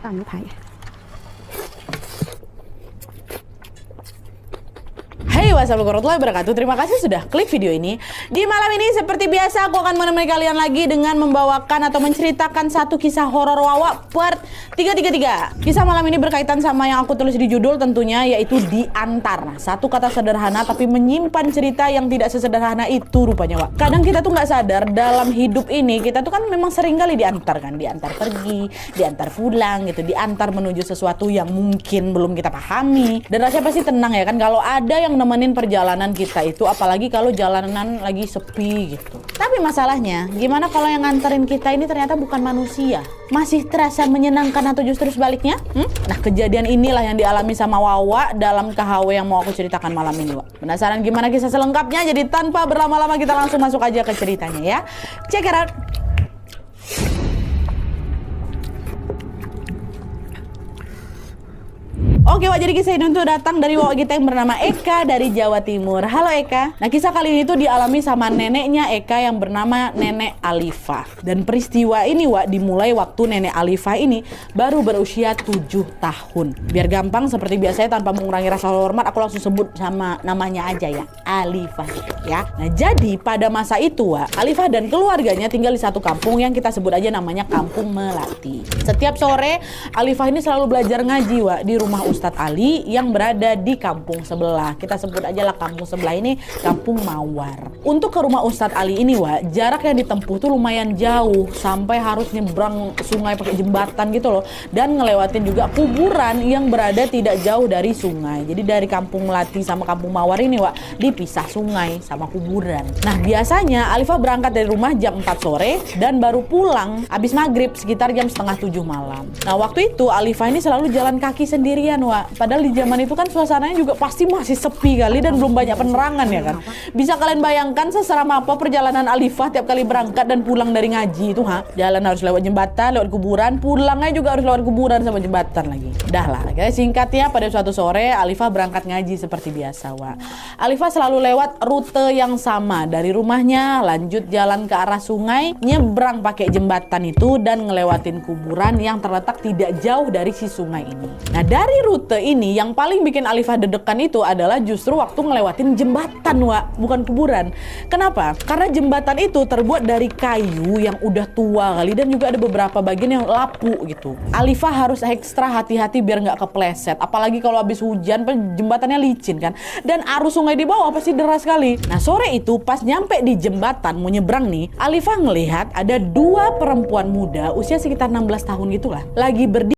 大牛排。Hai, wassalamualaikum warahmatullahi wabarakatuh. Terima kasih sudah klik video ini. Di malam ini seperti biasa aku akan menemani kalian lagi dengan membawakan atau menceritakan satu kisah horor Wawa part 333. Kisah malam ini berkaitan sama yang aku tulis di judul tentunya, yaitu diantar. Satu kata sederhana tapi menyimpan cerita yang tidak sesederhana itu rupanya, Wak. Kadang kita tuh nggak sadar dalam hidup ini kita tuh kan memang sering kali diantar kan, diantar pergi, diantar pulang gitu, diantar menuju sesuatu yang mungkin belum kita pahami. Dan rasanya pasti tenang ya kan kalau ada yang nemenin perjalanan kita itu, apalagi kalau jalanan lagi sepi gitu. Tapi masalahnya, gimana kalau yang nganterin kita ini ternyata bukan manusia? Masih terasa menyenangkan atau justru sebaliknya? Nah, kejadian inilah yang dialami sama Wawa dalam KHW yang mau aku ceritakan malam ini, Wak. Penasaran gimana kisah selengkapnya? Jadi tanpa berlama-lama kita langsung masuk aja ke ceritanya ya. Check it out. Oke, Wak, jadi kisah ini tuh datang dari Wawa kita yang bernama Eka dari Jawa Timur. Halo Eka. Nah, kisah kali ini tuh dialami sama neneknya Eka yang bernama Nenek Alifah. Dan peristiwa ini, Wak, dimulai waktu Nenek Alifah ini baru berusia 7 tahun. Biar gampang, seperti biasanya tanpa mengurangi rasa hormat, aku langsung sebut sama namanya aja ya, Alifah ya. Nah, jadi pada masa itu, Wak, Alifah dan keluarganya tinggal di satu kampung yang kita sebut aja namanya Kampung Melati. Setiap sore, Alifah ini selalu belajar ngaji, Wak, di rumah Ustadz Ali yang berada di kampung sebelah. Kita sebut aja lah kampung sebelah ini Kampung Mawar. Untuk ke rumah Ustadz Ali ini, Wak, jarak yang ditempuh tuh lumayan jauh, sampai harus nyebrang sungai pakai jembatan gitu loh, dan ngelewatin juga kuburan yang berada tidak jauh dari sungai. Jadi dari Kampung Melati sama Kampung Mawar ini, Wak, dipisah sungai sama kuburan. Nah, biasanya Alifah berangkat dari rumah jam 4 sore dan baru pulang habis maghrib sekitar jam setengah 7 malam. Nah, waktu itu Alifah ini selalu jalan kaki sendirian, Wak. Padahal di zaman itu kan suasananya juga pasti masih sepi kali dan belum banyak penerangan ya kan. Bisa kalian bayangkan seseram apa perjalanan Alifah tiap kali berangkat dan pulang dari ngaji itu, ha? Jalan harus lewat jembatan, lewat kuburan, pulangnya juga harus lewat kuburan sama jembatan lagi. Dah lah, singkatnya pada suatu sore Alifah berangkat ngaji seperti biasa, Wak. Alifah selalu lewat rute yang sama dari rumahnya, lanjut jalan ke arah sungai, nyebrang pakai jembatan itu dan ngelewatin kuburan yang terletak tidak jauh dari si sungai ini. Nah, dari rute ini yang paling bikin Alifah deg-degan itu adalah justru waktu ngelewatin jembatan, Wak, bukan kuburan. Kenapa? Karena jembatan itu terbuat dari kayu yang udah tua kali dan juga ada beberapa bagian yang lapuk gitu. Alifah harus ekstra hati-hati biar nggak kepleset. Apalagi kalau habis hujan, jembatannya licin kan. Dan arus sungai di bawah pasti deras sekali. Nah, sore itu pas nyampe di jembatan mau nyebrang nih, Alifah ngelihat ada dua perempuan muda usia sekitar 16 tahun gitulah lagi berdiri